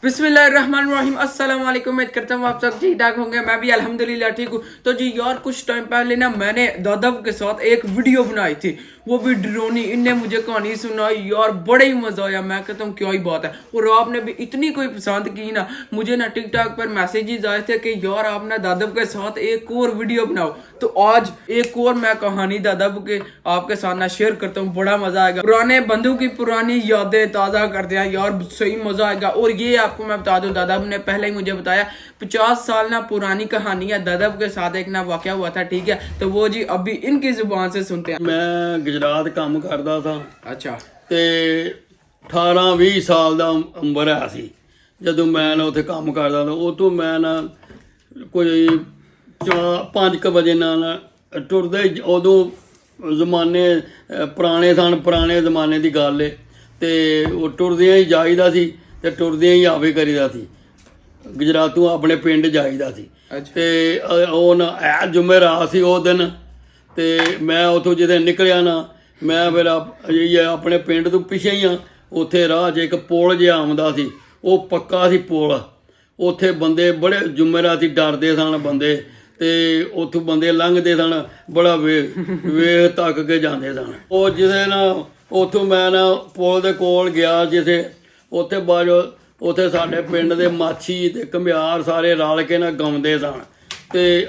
बिस्मिल्लाहिर्रहमानिर्रहीम अस्सलाम वालेकुम। उम्मीद करता हूँ आप सब ठीक ठाक होंगे। मैं भी अल्हम्दुलिल्लाह ठीक हूँ। तो जी यार कुछ टाइम पहले ना मैंने दादब के साथ एक वीडियो बनाई थी, वो भी ड्रोनी। इनने मुझे कहानी सुनाई यार, बड़ा ही मजा आया। मैं कहता हूँ क्या ही बात है। और आपने भी इतनी कोई पसंद की ना, मुझे ना टिकटॉक पर मैसेजेस आए थे कि यार आप ना दादब के साथ एक और वीडियो बनाओ। तो आज एक और मैं कहानी दादब के आपके साथ ना शेयर करता हूँ, बड़ा मजा आएगा। पुराने बंधु की पुरानी यादें ताजा करते हैं यार, सही मजा आएगा। और ये आपको मैं बता दूं, दादब ने पहले ही मुझे बताया 50 साल ना पुरानी कहानी है। दादब के साथ एक ना वाकया हुआ था, ठीक है। तो वो जी अभी इनकी जुबान से सुनते हैं। मैं गुजरात ਕੰਮ ਕਰਦਾ ਸਾਂ अच्छा ਤੇ 18-20 ਸਾਲ ਦਾ ਉਮਰ ਹੈ ਸੀ ਜਦੋਂ ਮੈਂ ਨਾ ਉੱਥੇ ਕੰਮ ਕਰਦਾ ਤਾਂ ਉਹ ਤੋਂ ਮੈਂ ਨਾ ਕੋਈ 5 ਵਜੇ ਨਾਲ ਟੁਰਦੇ ਉਦੋਂ ਜ਼ਮਾਨੇ ਪੁਰਾਣੇ ਸਨ, ਪੁਰਾਣੇ ਜ਼ਮਾਨੇ ਦੀ ਗੱਲ ਏ। ਤੇ ਉਹ ਟੁਰਦਿਆਂ ਹੀ ਜਾਈਦਾ ਸੀ ਤੇ ਟੁਰਦਿਆਂ ਹੀ ਆਵੇ ਕਰੀਦਾ ਸੀ। ਗੁਜਰਾਤੋਂ ਆਪਣੇ ਪਿੰਡ ਜਾਈਦਾ ਸੀ। ਤੇ ਉਹ ਨਾ ਇਹ ਜੁਮੇਰਾਤ ਸੀ ਉਹ ਦਿਨ। ਤੇ ਮੈਂ ਉੱਥੋਂ ਜਦੋਂ ਨਿਕਲਿਆ ਨਾ, ਮੈਂ ਫਿਰ ਆਪਣੇ ਪਿੰਡ ਤੋਂ ਪਿੱਛੇ ਹੀ ਆ, ਉੱਥੇ ਰਾਹ 'ਚ ਇੱਕ ਪੁਲ ਜਿਹਾ ਆਉਂਦਾ ਸੀ, ਉਹ ਪੱਕਾ ਸੀ ਪੁਲ। ਉੱਥੇ ਬੰਦੇ ਬੜੇ ਜੁਮੇਰਾਤੀ ਡਰਦੇ ਸਨ ਬੰਦੇ, ਤੇ ਉੱਥੋਂ ਬੰਦੇ ਲੰਘਦੇ ਸਨ, ਬੜਾ ਵੇਖ ਤੱਕ ਕੇ ਜਾਂਦੇ ਸਨ। ਉਹ ਜਿਹਦੇ ਨਾ ਉੱਥੋਂ ਮੈਂ ਨਾ ਪੁਲ ਦੇ ਕੋਲ ਗਿਆ ਜਿਸੇ, ਉੱਥੇ ਬਾਜੋ ਉੱਥੇ ਸਾਡੇ ਪਿੰਡ ਦੇ ਮਾਛੀ ਤੇ ਘੁਮਿਆਰ ਸਾਰੇ ਰਲ ਕੇ ਨਾ ਗਾਉਂਦੇ ਸਨ। ਤੇ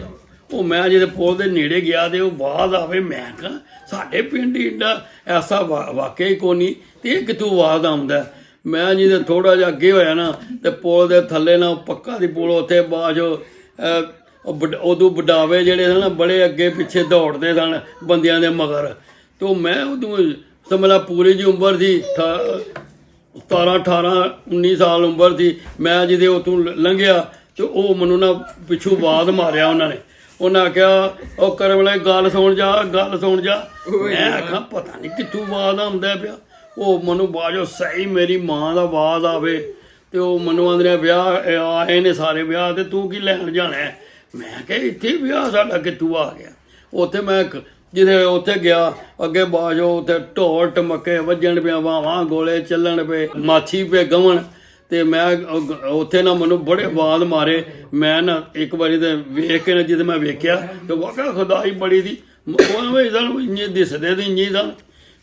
ਉਹ ਮੈਂ ਜਦੋਂ ਪੁਲ ਦੇ ਨੇੜੇ ਗਿਆ ਤੇ ਉਹ ਆਵਾਜ਼ ਆਵੇ, ਮੈਂ ਕਿਹਾ ਸਾਡੇ ਪਿੰਡ ਇੰਨਾ ਐਸਾ ਵਾਕਿਆ ਹੀ ਕੋਈ ਨਹੀਂ, ਤੇ ਇਹ ਕਿਤੋਂ ਆਵਾਜ਼ ਆਉਂਦਾ। ਮੈਂ ਜਦੋਂ ਥੋੜ੍ਹਾ ਜਿਹਾ ਅੱਗੇ ਹੋਇਆ ਨਾ, ਤੇ ਪੁਲ ਦੇ ਥੱਲੇ ਨਾ ਪੱਕਾ ਦੀ ਪੁਲ, ਉੱਥੇ ਬਾਜੋ ਉਦੋਂ ਵਡਾਵੇ ਜਿਹੜੇ ਸਨ ਨਾ ਬੜੇ ਅੱਗੇ ਪਿੱਛੇ ਦੌੜਦੇ ਸਨ ਬੰਦਿਆਂ ਦੇ ਮਗਰ। ਅਤੇ ਮੈਂ ਉਦੋਂ ਸਮਝਲਾ ਪੂਰੀ ਜਿਹੀ ਉਮਰ ਸੀ, 17-18-19 ਸਾਲ ਉਮਰ ਸੀ। ਮੈਂ ਜਿਹਦੇ ਉੱਥੋਂ ਲੰਘਿਆ ਤੇ ਉਹ ਮੈਨੂੰ ਨਾ ਪਿੱਛੋਂ ਆਵਾਜ਼ ਮਾਰਿਆ ਉਹਨਾਂ ਨੇ। ਉਹਨਾਂ ਆਖਿਆ ਉਹ ਕਰਨ ਵਾਲੇ ਗੱਲ ਸੁਣ ਜਾ, ਗੱਲ ਸੁਣ ਜਾ। ਮੈਂ ਆਖਾਂ ਪਤਾ ਨਹੀਂ ਕਿੱਥੋਂ ਆਵਾਜ਼ ਆਉਂਦਾ ਪਿਆ। ਉਹ ਮੈਨੂੰ ਬਾਜੋ ਸਹੀ ਮੇਰੀ ਮਾਂ ਦਾ ਆਵਾਜ਼ ਆਵੇ, ਤੇ ਉਹ ਮੈਨੂੰ ਆਂਦੇ ਵਿਆਹ ਆਏ ਨੇ ਸਾਰੇ ਵਿਆਹ, ਤੇ ਤੂੰ ਕੀ ਲੈਣ ਜਾਣਾ। ਮੈਂ ਕਿਹਾ ਇੱਥੇ ਵਿਆਹ ਸਾਡਾ ਕਿੱਥੋਂ ਆ ਗਿਆ। ਉੱਥੇ ਮੈਂ ਜਿਹਦੇ ਉੱਥੇ ਗਿਆ ਅੱਗੇ ਬਾਜੋ ਉੱਥੇ ਢੋਲ ਟਮੱਕੇ ਵੱਜਣ ਪਿਆ, ਵਾਹਾਂ ਗੋਲੇ ਚੱਲਣ ਪਏ, ਮਾਛੀ ਪਏ ਗਵਣ। ਤੇ ਮੈਂ ਉੱਥੇ ਨਾ ਮੈਨੂੰ ਬੜੇ ਆਵਾਜ਼ ਮਾਰੇ। ਮੈਂ ਨਾ ਇੱਕ ਵਾਰੀ ਤੇ ਵੇਖ ਕੇ ਨਾ ਜਦੋਂ ਮੈਂ ਵੇਖਿਆ ਤੇ ਵਾਕਿਆ ਖੁਦਾਈ ਬੜੀ ਦੀ ਉਹ ਸਾਨੂੰ ਇੰਨੇ ਦਿਸਦੇ ਤੇ ਇੰਨੀ ਸਨ,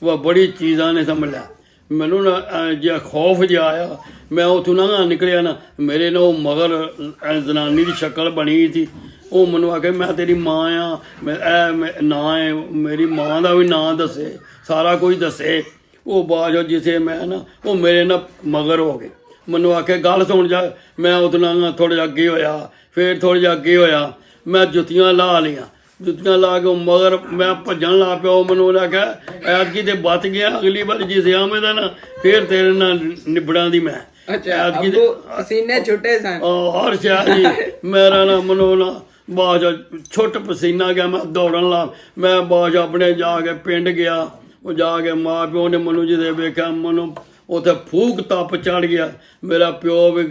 ਵਾ ਬੜੀ ਚੀਜ਼ਾਂ ਨੇ ਸਮਝ ਲਿਆ। ਮੈਨੂੰ ਨਾ ਜਿਹਾ ਖੌਫ ਜਿਹਾ ਆਇਆ। ਮੈਂ ਉੱਥੋਂ ਨਾ ਨਿਕਲਿਆ ਨਾ, ਮੇਰੇ ਨਾਲ ਉਹ ਮਗਰ ਜ਼ਨਾਨੀ ਦੀ ਸ਼ਕਲ ਬਣੀ ਸੀ। ਉਹ ਮੈਨੂੰ ਆਖੇ ਮੈਂ ਤੇਰੀ ਮਾਂ ਆ, ਮੈਂ ਨਾਂ ਹੈ ਮੇਰੀ ਮਾਂ ਦਾ ਵੀ ਨਾਂ ਦੱਸੇ, ਸਾਰਾ ਕੁਝ ਦੱਸੇ। ਉਹ ਬਾਜੋ ਜਿਸੇ ਮੈਂ ਨਾ ਉਹ ਮੇਰੇ ਨਾਲ ਮਗਰ ਹੋ ਗਏ। ਮੈਨੂੰ ਆਖੇ ਗੱਲ ਸੁਣ ਜਾ। ਮੈਂ ਉਹਦੇ ਨਾਲ ਥੋੜ੍ਹਾ ਜਿਹਾ ਅੱਗੇ ਹੋਇਆ, ਫਿਰ ਥੋੜ੍ਹਾ ਜਿਹਾ ਅੱਗੇ ਹੋਇਆ। ਮੈਂ ਜੁੱਤੀਆਂ ਲਾ ਲਈਆਂ, ਜੁੱਤੀਆਂ ਲਾ ਕੇ ਮਗਰ ਮੈਂ ਭੱਜਣ ਲੱਗ ਪਿਆ। ਉਹ ਮੈਨੂੰ ਉਹਨੇ ਆਖਿਆ ਐਤਕੀ ਤੇ ਬਚ ਗਿਆ, ਅਗਲੀ ਵਾਰ ਜਿਸ ਆਵੇਂਦਾ ਨਾ ਫਿਰ ਤੇਰੇ ਨਾਲ ਨਿਬੜਾਂ ਦੀ ਮੈਂ। ਪਸੀਨੇ ਛੁੱਟੇ ਸਨ ਹਰ ਸ਼ਾਇਦ ਜੀ ਮੇਰਾ ਨਾ ਮੈਨੂੰ ਨਾ ਬਾਜ ਛੁੱਟ ਪਸੀਨਾ ਗਿਆ। ਮੈਂ ਦੌੜਨ ਲੱਗ, ਮੈਂ ਬਾਜ ਆਪਣੇ ਜਾ ਕੇ ਪਿੰਡ ਗਿਆ। ਉਹ ਜਾ ਕੇ ਮਾਂ ਪਿਓ ਨੇ ਮੈਨੂੰ ਜਿਹਦੇ ਵੇਖਿਆ, ਮੈਨੂੰ ਉੱਥੇ ਫੂਕ ਤੱਪ ਚੜ੍ਹ ਗਿਆ। ਮੇਰਾ ਪਿਓ ਵੀ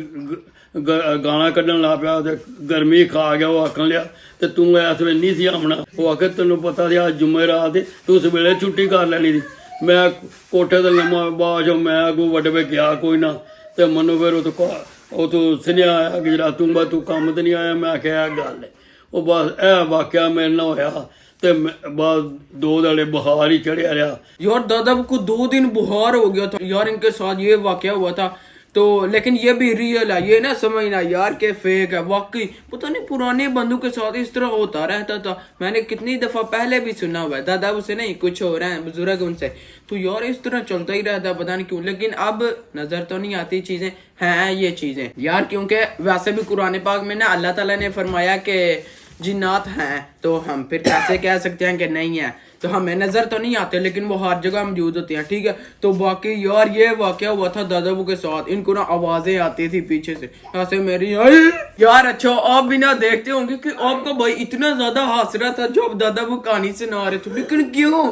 ਗਾਣਾ ਕੱਢਣ ਲੱਗ ਪਿਆ, ਤੇ ਗਰਮੀ ਖਾ ਗਿਆ। ਉਹ ਆਖਣ ਲਿਆ ਤੇ ਤੂੰ ਇਸ ਵੇਲੇ ਨਹੀਂ ਸੀ ਆਉਣਾ। ਉਹ ਆਖੇ ਤੈਨੂੰ ਪਤਾ ਸੀ ਅੱਜ ਜੁਮੇਰਾਤ ਤੇ ਤੂੰ ਉਸ ਵੇਲੇ ਛੁੱਟੀ ਕਰ ਲੈਣੀ ਸੀ। ਮੈਂ ਕੋਠੇ ਤੇ ਲੰਮਾ ਬਾਜ ਮੈਂ ਅੱਗੋਂ ਵੱਡੇ ਗਿਆ ਕੋਈ ਨਾ। ਤੇ ਮੈਨੂੰ ਫਿਰ ਉਹ ਤੋਂ ਸੁਨੇਹਾ ਆਇਆ ਗੁਜਰਾਤੋਂ ਬਾ ਤੂੰ ਕੰਮ ਤੇ ਨਹੀਂ ਆਇਆ। ਮੈਂ ਆਖਿਆ ਇਹ ਗੱਲ ਹੈ। ਉਹ ਬਸ ਇਹ ਵਾਕਿਆ ਮੇਰੇ ਨਾਲ ਹੋਇਆ। ਤੇ बाद 2 दाड़े बुखार ही चढ़िया रहा यार। दादब को 2 दिन बुखार हो गया था यार, इनके साथ ये वाकया हुआ था। तो लेकिन ये भी रियल है, ये ना समझना यार के फेक है। वाकई पता नहीं पुराने बंधु के साथ इस तरह होता रहता था। मैंने कितनी दफा पहले भी सुना हुआ है, दादा से नहीं कुछ हो रहा है बुजुर्ग उनसे। तो यार इस तरह चलता ही रहता है, पता नहीं क्यों। लेकिन अब नजर तो नहीं आती चीजें हैं ये चीजें यार, क्योंकि वैसे भी कुरान पाक में ना अल्लाह ताला ने फरमाया कि जिन्नात हैं, तो हम फिर कैसे कह सकते हैं कि नहीं है। तो हमें नजर तो नहीं आते, लेकिन वो हर जगह मौजूद होते हैं, ठीक है। तो बाकी यार ये वाकया हुआ था दादाबू के साथ। इनको ना आवाजें आती थी पीछे से ऐसे मेरी यार। अच्छा आप भी ना देखते होंगे कि आपका भाई इतना ज्यादा हंस रहा था जब दादाबू कहानी सुना रहे थे। लेकिन क्यों?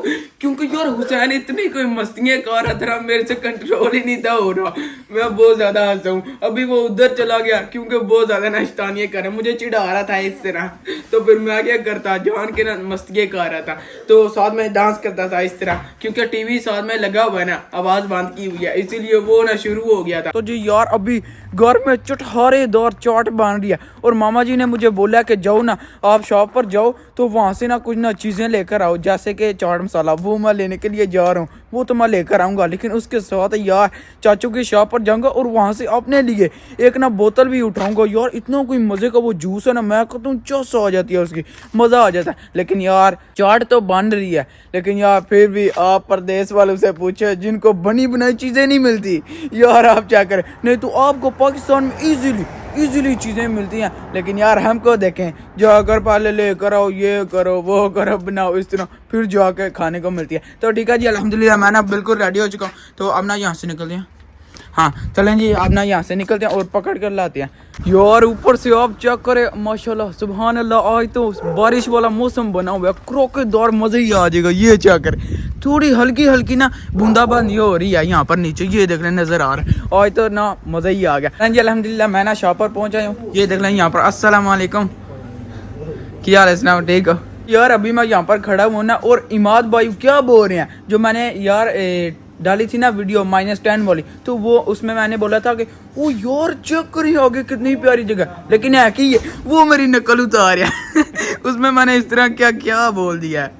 क्योंकि यार हुसैन इतनी कोई मस्तियां कर रहा था, मेरे से कंट्रोल ही नहीं था हो रहा। मैं बहुत ज्यादा हंसा हूँ। अभी वो उधर चला गया क्योंकि बहुत ज्यादा नाश्तानियां कर रहा, मुझे चिढ़ा रहा था इस तरह। तो फिर मैं क्या करता करता, जान के ना मस्तियाँ कर रहा था, तो साथ में डांस करता था इस तरह, क्योंकि टीवी साथ में लगा हुआ है ना, आवाज़ बंद की हुई है, इसीलिए वो ना शुरू हो गया था। तो जी यार अभी घर में चटहारेदार चाट बन रही है और मामा जी ने मुझे बोला कि जाओ ना आप शॉप पर जाओ, तो वहाँ से ना कुछ ना चीज़ें लेकर आओ, जैसे कि चाट मसाला, वो मैं लेने के लिए जा रहा हूँ, वो तो मैं लेकर आऊँगा, लेकिन उसके साथ यार चाचू की शॉप पर जाऊँगा और वहाँ से अपने लिए एक ना बोतल भी उठाऊँगा। यार इतना कोई मज़े का वो जूस है ना, मैं कहता हूँ चस आ जाती है उसकी, मज़ा आ जाता है। लेकिन यार चाट तो बन रही है, लेकिन यार फिर भी आप परदेश वालों से पूछे जिनको बनी बनाई चीज़ें नहीं मिलती, यार आप क्या करें, नहीं तो आपको पाकिस्तान में इजीली चीज़ें मिलती हैं, लेकिन यार हमको देखें जाकर पहले लेकर आओ, ये करो वो करो, बनाओ इस तरह, फिर जाके खाने को मिलती है। तो ठीक है जी, अल्हम्दुलिल्लाह मैं ना बिल्कुल रेडी हो चुका हूँ, तो अब ना यहाँ से निकलते हैं। हाँ चलें जी, अब ना यहाँ से निकलते हैं और पकड़ कर लाते हैं। यार ऊपर से आप चेक करें, माशाल्लाह सुभान अल्लाह, आज तो बारिश वाला मौसम बना हुआ है, क्रोकेदार मज़े ही आ जाएगा। ये चेक करें, थोड़ी हल्की ना बूंदाबांदी हो रही है यहाँ पर नीचे, ये देख लें नज़र आ रहा है, आज तो ना मज़ा ही आ गया। जी अल्हम्दुलिल्लाह मैं ना शॉप पर पहुँच आया हूँ, ये देख लें यहाँ पर। अस्सलाम वालेकुम, क्या हाल है सलाम, ठीक हो? यार अभी मैं यहाँ पर खड़ा हूँ ना, और इमाद भाई क्या बोल रहे हैं, जो मैंने यार डाली थी ना वीडियो -10 वाली, तो वो उसमें मैंने बोला था कि ओ यार चेक करिए आगे कितनी प्यारी जगह, लेकिन है कि ये वो मेरी नकल उतार रहा है उसमें मैंने इस तरह क्या क्या बोल दिया है,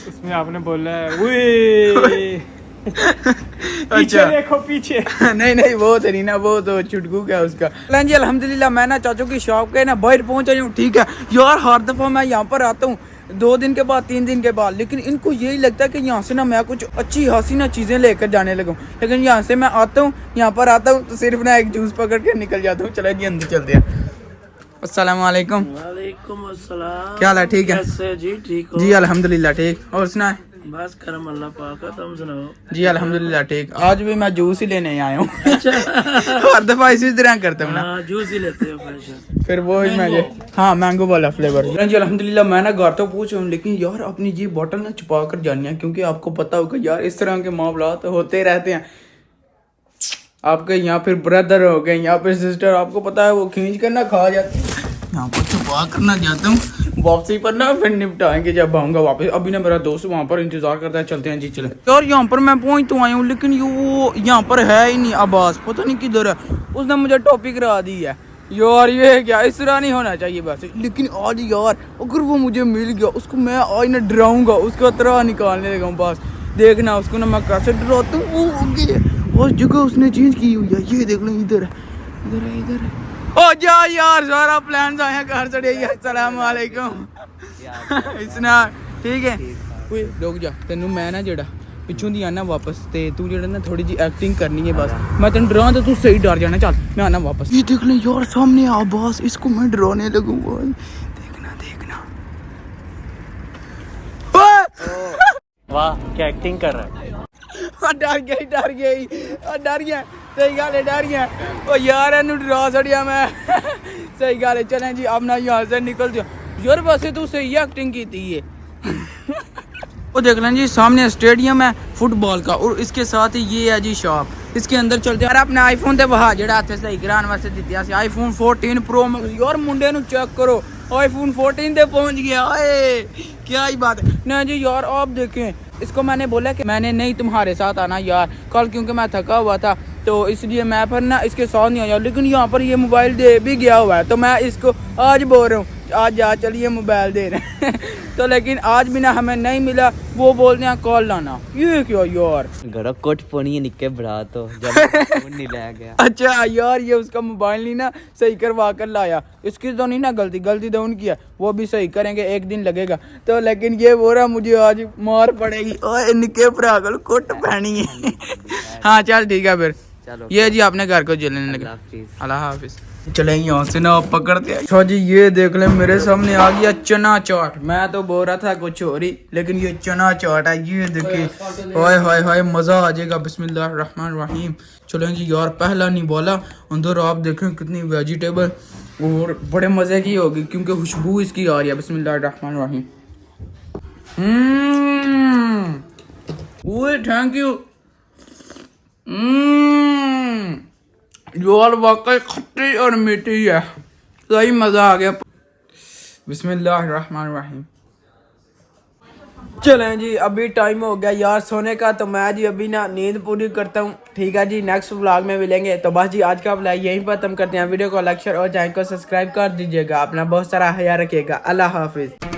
उसमें आपने बोला है उए पीछे देखो पीछे नहीं वो तो नहीं ना, वो तो चुटकू क्या उसका। जी अल्हम्दुलिल्लाह मैं ना चाचू की शॉप के ना बाहर पहुंच आई हूँ, ठीक है यार। हर दफ़ा मैं यहाँ पर आता हूँ 2 दिन के बाद 3 दिन के बाद, लेकिन इनको यही लगता है कि यहाँ से ना मैं कुछ अच्छी हसीना चीज़ें लेकर जाने लगूँ, लेकिन यहाँ से मैं आता हूँ, यहाँ पर आता हूँ तो सिर्फ ना एक जूस पकड़ के निकल जाता हूँ। चले जी अंदर चलते हैं। अस्सलाम वालेकुम। वालेकुम अस्सलाम। क्या हाल है, ठीक है? कैसे जी, ठीक हो? जी अल्हम्दुलिल्लाह ठीक, और सुना है? बस करम अल्लाह पाक का, तुम सुनाओ? जी अल्हम्दुलिल्लाह ठीक, आज भी मैं जूस ही लेने आया हूँ हर दफ़ा इसी तरह करते हैं ना, हाँ जूस ही लेते हो बेशक। फिर वो ही मैं हाँ मैंगो वाला फ्लेवर। जी अल्हम्दुलिल्लाह मैं ना घर तो पूछ रहा हूँ, लेकिन यार अपनी जी बॉटल ना छुपा कर जानी है, क्योंकि आपको पता होगा यार इस तरह के मामलात होते रहते हैं। आपके यहाँ फिर ब्रदर हो गए, यहाँ पे सिस्टर, आपको पता है वो खींच कर ना खा जाते हैं, यहाँ पर छुपा करना जाता हूँ, वापसी पर ना फिर निपटाएंगे जब आऊँगा वापस। अभी ना मेरा दोस्त वहाँ पर इंतजार करता है, चलते हैं जी चले। यार यहाँ पर मैं पहुँच तो आया हूँ, लेकिन ये वो यहाँ पर है ही नहीं, आवाज़ पता नहीं किधर है, उसने मुझे टॉपिक करा दी है। यार ये क्या, इस तरह नहीं होना चाहिए बस, लेकिन आज यार अगर वो मुझे मिल गया, उसको मैं आज ना डराऊंगा, उसका तरह निकालने लगा बस, देखना उसको ना मैं कैसे डराता हूँ। वो हो गया उस जगह उसने चेंज की हुई है, ये देख लो, इधर है। ओ जा यार, सारा प्लान आया घर चढ़े। अस्सलाम वालेकुम इसना ठीक है, ओए रुक जा, तेनू मैं ना जेड़ा पिछों दी आना वापस, ते तू जेड़ा ना थोड़ी जी एक्टिंग करनी है बस, मैं तेन डरा तो तू सही डर जाना, चल मैं आना वापस। ये देख ले यार सामने आवाज, इसको मैं डराने लगूंगा, देखना वाह क्या एक्टिंग कर रहा है। डर गया सही गल है, डर गया ओ यार, एनू डरा छड़िया मैं सही गल है। चलें जी अब ना यहाँ से निकल जाओ यार, वैसे तू सही एक्टिंग की थी ये वो देख लें जी सामने स्टेडियम है फुटबॉल का, और इसके साथ ही ये है जी शॉप, इसके अंदर चलते हैं। अपने आईफोन ते वहा जेड़ा हाथे सही कराने वास्ते दित्या सी आईफोन 14 प्रो मैक्स, यार मुंडे नु चेक करो आईफोन 14 ते पहुंच गया, आए क्या ही बात है ना जी। यार आप देखें, इसको मैंने बोला कि मैंने नहीं तुम्हारे साथ आना यार कल, क्योंकि मैं थका हुआ था, तो इसलिए मैं फिर ना इसके साथ नहीं आया, लेकिन यहाँ पर ये मोबाइल दे भी गया हुआ है, तो मैं इसको आज बोल रहा हूँ आज जा चलिए मोबाइल दे रहे हैं तो लेकिन आज भी ना हमें नहीं मिला, वो बोलते हैं कॉल लाना, ये क्या यार घड़ो कोट पोनी निके बड़ा तो जब फोन नहीं ले गया। अच्छा यार ये उसका मोबाइल नहीं ना सही करवा कर लाया, इसकी तो नहीं ना गलती तो उनकी है, वो भी सही करेंगे, एक दिन लगेगा। तो लेकिन ये बोल रहा मुझे आज मार पड़ेगी, ओए निके भरा कोट पहनी है हाँ चल ठीक है फिर, चलो ये जी आपने घर को जलने लगे, अल्लाह हाफिज। अल्लाह हाफिज। चले यहाँ से ना पकड़ते हैं। अच्छा जी ये देख ले मेरे सामने आ गया चना चाट, मैं तो बोल रहा था कुछ और ही, लेकिन ये चना चाट है, ये देखिए हाय मज़ा आ जाएगा। बिस्मिल्लाहिर्रहमानिर्रहीम। चलें जी यार पहला नहीं बोला, अंदर आप देखें कितनी वेजिटेबल और बड़े मज़े की होगी, क्योंकि खुशबू इसकी आ रही है। बिस्मिल्लाहिर्रहमानिर्रहीम। ओए थैंक यू। यार वाकई खट्टी और मीठी है, सही मज़ा आ गया। बिस्मिल्लाहिर्रहमानिर्रहीम। चलें जी, अभी टाइम हो गया यार सोने का, तो मैं जी अभी ना नींद पूरी करता हूँ। ठीक है जी, नेक्स्ट व्लॉग में मिलेंगे। तो बस जी आज का व्लॉग यहीं पर खत्म करते हैं। वीडियो को लाइक शेयर और चैनल को सब्सक्राइब कर दीजिएगा। अपना बहुत सारा ख्याल रखिएगा। अल्लाह हाफिज।